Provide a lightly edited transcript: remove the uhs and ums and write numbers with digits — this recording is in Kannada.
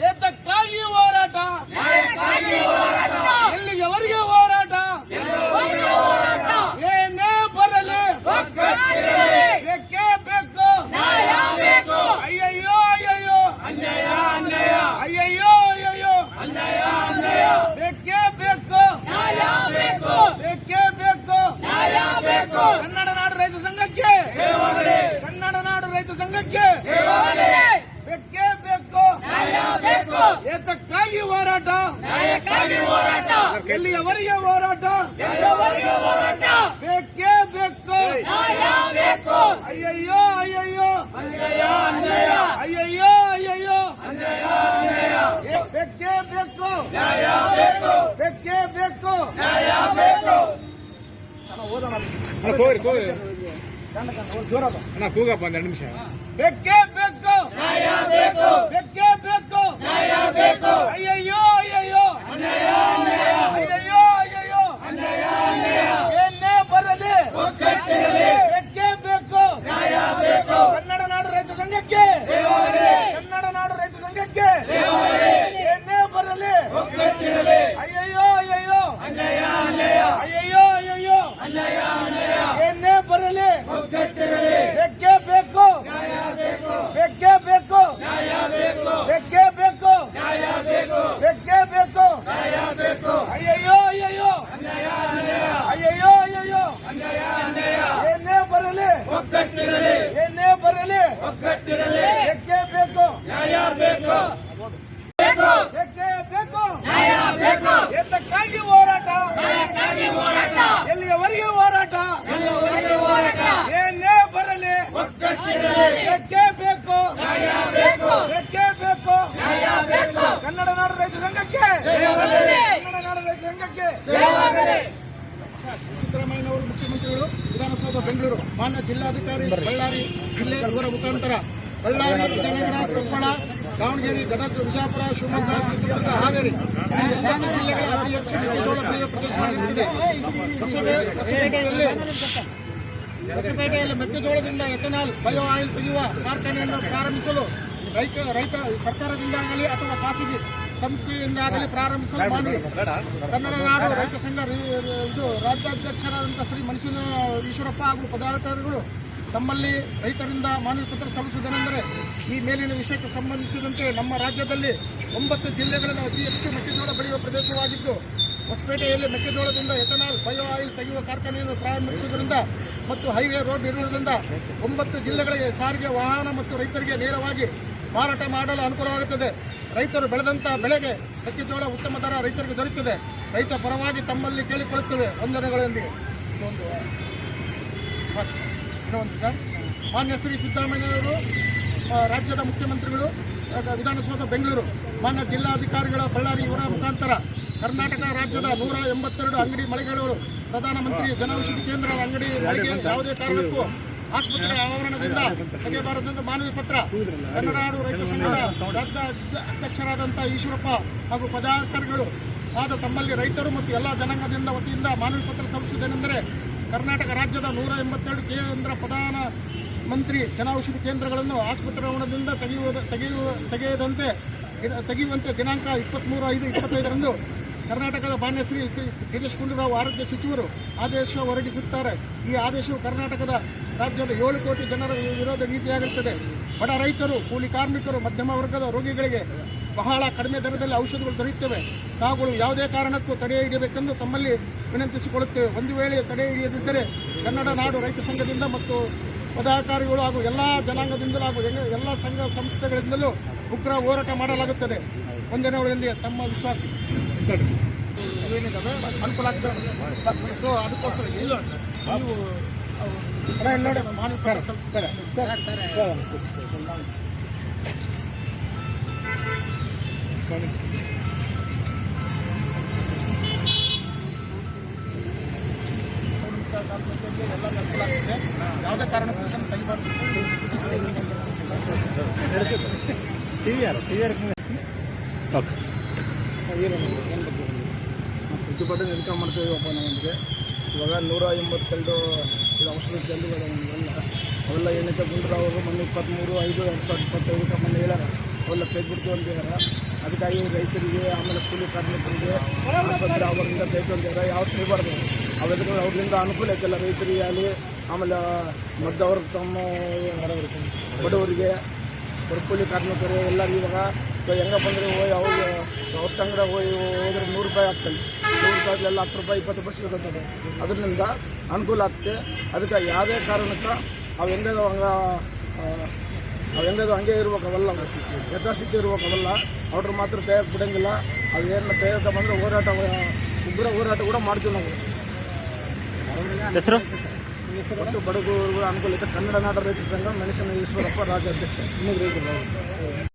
ಏತಕ್ಕಾಗಿ ಹೋರಾಟ, ಎಲ್ಲಿಯವರೆಗೆ ಹೋರಾಟ, ಏನೇ ಬರಲಿ ಬೇಕೇ ಬೇಕು. ಅಯ್ಯಯ್ಯೋ ಅಯ್ಯಯ್ಯೋ ಅನ್ಯಾಯ ಅನ್ಯಾಯ, ಅಯ್ಯಯ್ಯೋ ಅಯ್ಯಯ್ಯೋ ಅನ್ಯಾಯ ಅನ್ಯಾಯ, ಬೇಕೇ ಬೇಕು ಬೇಕೇ ಬೇಕು ಬೇಕು. ಕನ್ನಡ ನಾಡು ರೈತ ಸಂಘಕ್ಕೆ, ಕನ್ನಡ ನಾಡು ರೈತ ಸಂಘಕ್ಕೆ ಬೇಕೇ ಬೇಕು. ಏತಕ್ಕಾಗಿ ಹೋರಾಟ, ಎಲ್ಲಿಯವರೆಗೆ ಹೋರಾಟ, ಬೇಕೇ ಬೇಕು. ಅಯ್ಯಯ್ಯೋ ಅಯ್ಯಯ್ಯೋ ಅಯ್ಯಯ್ಯೋ ಅಯ್ಯಯ್ಯೋ ಬೇಕೇ ಬೇಕು ಬೇಕೇ ಬೇಕು. ಕೂಗಪ್ಪ 2 ನಿಮಿಷ. ಬೇಕೇ ಬೇಕು ಬೇಕೇ ಬೇಕು. ಅಯ್ಯಯ್ಯೋ ಅಯ್ಯಯ್ಯೋ ಅಯ್ಯಯ್ಯೋ ಅಯ್ಯಯ್ಯೋ ಏನೇ ಬರಲಿ ಬೇಕೇ ಬೇಕು. ಕನ್ನಡ ನಾಡು ರೈತ ಸಂಘಕ್ಕೆ, ಕನ್ನಡ ನಾಡು ರೈತ ಸಂಘಕ್ಕೆ ಏನೇ ಬರಲಿ ಅಯ್ಯಯ್ಯೋ ಅಯ್ಯಯ್ಯೋ ಅಯ್ಯಯ್ಯೋ ಅಯ್ಯಯ್ಯೋ ಏನೇ ಬರಲಿ ಬೇಕೇ ಬೇಕು ಬೇಕೇ ಬೇಕು ಬೇಕೇ ಬೇಕು ಬೇಕೇ ಬೇಕು. ಅಯ್ಯಯ್ಯೋ ಅಯ್ಯಯ್ಯೋ ಅಯ್ಯಯ್ಯೋ ಅಯ್ಯಯ್ಯೋ ಏನೇ ಬರಲಿ ಏನೇ ಬರಲಿ ಬೇಕೇ ಬೇಕು ಬೇಕೇ ಬೇಕು. ಏತಕ್ಕಾಗಿ ಹೋರಾಟ, ಎಲ್ಲಿಯವರೆಗೆ ಹೋರಾಟ, ಏನೇ ಬರಲಿ ಬೇಕೇ ಬೇಕು ಬೇಕೇ ಬೇಕು. ಕನ್ನಡ ನಾಡು ರೈತ ಸಂಘಕ್ಕೆ, ಕನ್ನಡ ನಾಡು ರೈತ ಸಂಘಕ್ಕೆ. ಸಿದ್ದರಾಮಯ್ಯನವರು ಮುಖ್ಯಮಂತ್ರಿಗಳು, ವಿಧಾನಸೌಧ ಬೆಂಗಳೂರು, ಮಾನ್ಯ ಜಿಲ್ಲಾಧಿಕಾರಿ ಬಳ್ಳಾರಿ ಜಿಲ್ಲೆ ಇವರ ಮುಖಾಂತರ ಬಳ್ಳಾರಿ, ವಿಜಯನಗರ, ಕೊಪ್ಪಳ, ದಾವಣಗೆರೆ, ಗದಗ, ವಿಜಯಪುರ, ಶಿವಮೊಗ್ಗ, ಚಿತ್ರದುರ್ಗ, ಹಾವೇರಿ ಈ 4 ಜಿಲ್ಲೆಗಳ ಅತಿ ಹೆಚ್ಚು ಮೆಕ್ಕೆಜೋಳ ಬೆಳೆಯುವ ಪ್ರದೇಶವಾಗಿರುತ್ತದೆ. ಹೊಸಪೇಟೆಯಲ್ಲಿ ಮೆಕ್ಕೆಜೋಳದಿಂದ ಎಥೆನಾಲ್ ಬಯೋ ಆಯಿಲ್ ತೆಗೆಯುವ ಕಾರ್ಖಾನೆಯನ್ನು ಪ್ರಾರಂಭಿಸಲು ರೈತ ಸರ್ಕಾರದಿಂದಾಗಲಿ ಅಥವಾ ಖಾಸಗಿ ಸಂಸ್ಥೆಯಿಂದಾಗಲಿ ಪ್ರಾರಂಭಿಸಲು ಮಾನವಿ ಕನ್ನಡ ನಾಡು ರೈತ ಸಂಘ ಇದು ರಾಜ್ಯಾಧ್ಯಕ್ಷರಾದಂಥ ಶ್ರೀ ಮನಸ್ಸಿನ ಈಶ್ವರಪ್ಪ ಹಾಗೂ ಪದಾಧಿಕಾರಿಗಳು ತಮ್ಮಲ್ಲಿ ರೈತರಿಂದ ಮಾನವಿ ಪತ್ರ ಸಲ್ಲಿಸುವುದೇನೆಂದರೆ, ಈ ಮೇಲಿನ ವಿಷಯಕ್ಕೆ ಸಂಬಂಧಿಸಿದಂತೆ ನಮ್ಮ ರಾಜ್ಯದಲ್ಲಿ 9 ಜಿಲ್ಲೆಗಳಲ್ಲಿ ಅತಿ ಹೆಚ್ಚು ಮೆಕ್ಕೆಜೋಳ ಬೆಳೆಯುವ ಪ್ರದೇಶವಾಗಿದ್ದು, ಹೊಸಪೇಟೆಯಲ್ಲಿ ಮೆಕ್ಕೆಜೋಳದಿಂದ ಎಥೆನಾಲ್ ಬಯೋ ಆಯಿಲ್ ತೆಗೆಯುವ ಕಾರ್ಖಾನೆಯನ್ನು ಪ್ರಾರಂಭಿಸುವುದರಿಂದ ಮತ್ತು ಹೈವೇ ರೋಡ್ ಇರುವುದರಿಂದ 9 ಜಿಲ್ಲೆಗಳಿಗೆ ಸಾರಿಗೆ ವಾಹನ ಮತ್ತು ರೈತರಿಗೆ ನೇರವಾಗಿ ಮಾರಾಟ ಮಾಡಲು ಅನುಕೂಲವಾಗುತ್ತದೆ. ರೈತರು ಬೆಳೆದಂಥ ಬೆಳೆಗೆ ಮೆಕ್ಕೆಜೋಳ ಉತ್ತಮ ದರ ರೈತರಿಗೆ ದೊರೆಯುತ್ತದೆ. ರೈತ ಪರವಾಗಿ ತಮ್ಮಲ್ಲಿ ಕೇಳಿಕೊಳ್ಳುತ್ತೇವೆ ವಂದನೆಗಳೊಂದಿಗೆ. ಇನ್ನೊಂದು ಸರ್, ಮಾನ್ಯ ಶ್ರೀ ಸಿದ್ದರಾಮಯ್ಯನವರು ರಾಜ್ಯದ ಮುಖ್ಯಮಂತ್ರಿಗಳು, ವಿಧಾನಸೌಧ ಬೆಂಗಳೂರು, ಮಾನ್ಯ ಜಿಲ್ಲಾಧಿಕಾರಿಗಳ ಬಳ್ಳಾರಿ ಇವರ ಮುಖಾಂತರ ಕರ್ನಾಟಕ ರಾಜ್ಯದ 182 ಅಂಗಡಿ ಮಳಿಗೆಗಳು ಪ್ರಧಾನಮಂತ್ರಿ ಜನೌಷಧಿ ಕೇಂದ್ರದ ಅಂಗಡಿ ಮಳಿಗೆ ಯಾವುದೇ ಕಾರಣಕ್ಕೂ ಆಸ್ಪತ್ರೆ ಆವರಣದಿಂದ ತೆಗೆಯಬಾರದೆಂದು ಮಾನವಿ ಪತ್ರ ಕನ್ನಡ ನಾಡು ರೈತ ಸಂಘದ ರಾಜ್ಯಾಧ್ಯಕ್ಷರಾದಂಥ ಈಶ್ವರಪ್ಪ ಹಾಗೂ ಪದಾಧಿಕಾರಿಗಳು ಆದ ತಮ್ಮಲ್ಲಿ ರೈತರು ಮತ್ತು ಎಲ್ಲ ಜನಾಂಗದಿಂದ ವತಿಯಿಂದ ಮಾನವಿ ಪತ್ರ ಸಲ್ಲಿಸುವುದೇನೆಂದರೆ, ಕರ್ನಾಟಕ ರಾಜ್ಯದ 182 ಕೇಂದ್ರ ಪ್ರಧಾನ ಮಂತ್ರಿ ಜನೌಷಧಿ ಕೇಂದ್ರಗಳನ್ನು ಆಸ್ಪತ್ರೆ ಆವರಣದಿಂದ ತೆಗೆಯುವಂತೆ ದಿನಾಂಕ 23/5/25ರಂದು ಕರ್ನಾಟಕದ ಮಾನ್ಯ ಶ್ರೀ ದಿನೇಶ್ ಗುಂಡೂರಾವ್ ಆರೋಗ್ಯ ಸಚಿವರು ಆದೇಶ ಹೊರಡಿಸುತ್ತಾರೆ. ಈ ಆದೇಶವು ಕರ್ನಾಟಕದ ರಾಜ್ಯದ 7 ಕೋಟಿ ಜನರ ವಿರೋಧ ನೀತಿಯಾಗಿರುತ್ತದೆ. ಬಡ ರೈತರು, ಕೂಲಿ ಕಾರ್ಮಿಕರು, ಮಧ್ಯಮ ವರ್ಗದ ರೋಗಿಗಳಿಗೆ ಬಹಳ ಕಡಿಮೆ ದರದಲ್ಲಿ ಔಷಧಗಳು ದೊರೆಯುತ್ತವೆ. ತಾವುಗಳು ಯಾವುದೇ ಕಾರಣಕ್ಕೂ ತಡೆ ಹಿಡಿಯಬೇಕೆಂದು ತಮ್ಮಲ್ಲಿ ವಿನಂತಿಸಿಕೊಳ್ಳುತ್ತೇವೆ. ಒಂದು ವೇಳೆ ತಡೆ ಹಿಡಿಯದಿದ್ದರೆ ಕನ್ನಡ ನಾಡು ರೈತ ಸಂಘದಿಂದ ಮತ್ತು ಪದಾಧಿಕಾರಿಗಳು ಹಾಗೂ ಎಲ್ಲ ಜನಾಂಗದಿಂದಲೂ ಹಾಗೂ ಎಲ್ಲ ಸಂಘ ಸಂಸ್ಥೆಗಳಿಂದಲೂ ಉಗ್ರ ಹೋರಾಟ ಮಾಡಲಾಗುತ್ತದೆ. ವಂದನೆಗಳೊಂದಿಗೆ ತಮ್ಮ ವಿಶ್ವಾಸ ಏನಿದ್ದಾವೆ ಅನುಕೂಲ ಆಗ್ತದೆ. ಸೊ ಅದಕ್ಕೋಸ್ಕರ ನೀವು ನೋಡಿ ಮಾನವ ಸಲ್ಲಿಸ್ತಾರೆ. ಎಲ್ಲ ಅನುಕೂಲ ಆಗ್ತದೆ. ಯಾವುದೇ ಕಾರಣಕ್ಕೂ ತೆಗಿಬಾರ್ದು. ಪ್ರತಿಭಟನೆ ಇನ್ಕಮ್ ಮಾಡ್ತೀವಿ ಒಬ್ಬ ನಮಗೆ. ಇವಾಗ 182 ಔಷಧಿ ಜಲ್ದಿಗಳು ಅವೆಲ್ಲ ಏನೈತೆ ಗುಂಡ್ರಾವಾಗ ಮೊನ್ನೆ 23/5/2025 ಮೊನ್ನೆ ಹೇಳ್ಯಾರ. ಅವೆಲ್ಲ ತೆಗೆದ್ಬಿಡ್ತು ಅಂತಿದ್ದಾರೆ. ಅದಕ್ಕಾಗಿ ರೈತರಿಗೆ ಆಮೇಲೆ ಕೂಲಿ ಕಾರ್ಮಿಕರಿಗೆ ಆಸ್ಪತ್ರೆ ಅವರಿಂದ ತೆಗೆದುಕೊಂಡಿದ್ದಾರೆ. ಯಾವ ತೆಗಿಬಾರ್ದು. ಅವೆಲ್ಲ ಅವ್ರಿಂದ ಅನುಕೂಲ ಐತಲ್ಲ ರೈತರಿಗೆ ಆಗಲಿ, ಆಮೇಲೆ ಮದ್ದವ್ರಿಗೆ ತಮ್ಮ ಬಡವರಿಗೆ ಕೂಲಿ ಕಾರ್ಮಿಕರು ಎಲ್ಲರಿಗೂ ಇವಾಗ ಹೆಂಗಪ್ಪ ಅಂದರೆ ಅವ್ರ ಸಂಗಡ ಹೋದ್ರೆ 100 ರೂಪಾಯಿ ಆಗ್ತದೆ. 100 ರೂಪಾಯಿಲೆಲ್ಲ 10 ರೂಪಾಯಿ 20 ರೂಪಾಯಿ ಸಿಗುತ್ತೆ. ಅದರಿಂದ ಅನುಕೂಲ ಆಗ್ತದೆ. ಅದಕ್ಕೆ ಯಾವುದೇ ಕಾರಣಕ್ಕೆ ಅವು ಹೆಂಗದು ಹಂಗೆ ಇರ್ಬೇಕು. ಅವೆಲ್ಲ ಯಥಾಸ್ಥಿತಿ ಇರ್ಬೇಕು. ಅವೆಲ್ಲ ಅವ್ರ ಮಾತ್ರ ತೆಗೆಯಕ್ಕೆ ಬಿಡೋಂಗಿಲ್ಲ. ಅವೇನು ತೆಗೆಯಕ್ಕೆ ಬಂದರೆ ಉಗ್ರ ಹೋರಾಟ ಕೂಡ ಮಾಡ್ತೀವಿ ನಾವು. ಹೆಸರು ಒಟ್ಟು ಬಡಗರು ಅನುಕೂಲ ಇದೆ. ಕನ್ನಡ ನಾಡ ರೈತ ಸಂಘ ಮೆಣಸಿನ ಈಶ್ವರಪ್ಪ ರಾಜ್ಯಾಧ್ಯಕ್ಷ.